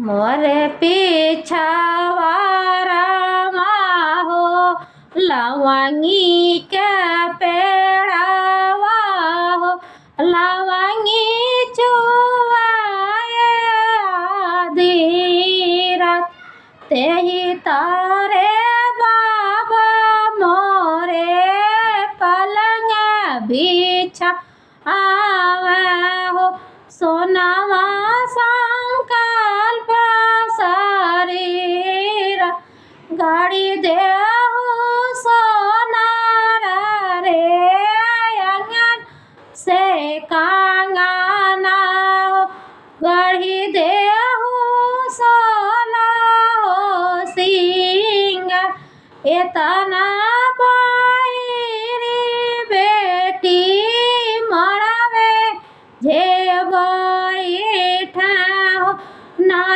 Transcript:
मोरे पिछवाड़ा हो लवंगी के पेड़वा हो लवंगी चुवाए आधी रात तेही तारे बाबा मोरे पलंग बिछा आवे हो सोनावा संकल्प शरीर गाड़ी देहु सोनार रे अंगन से कांगना हो गढ़ी देहु सोना हो सिंह एतना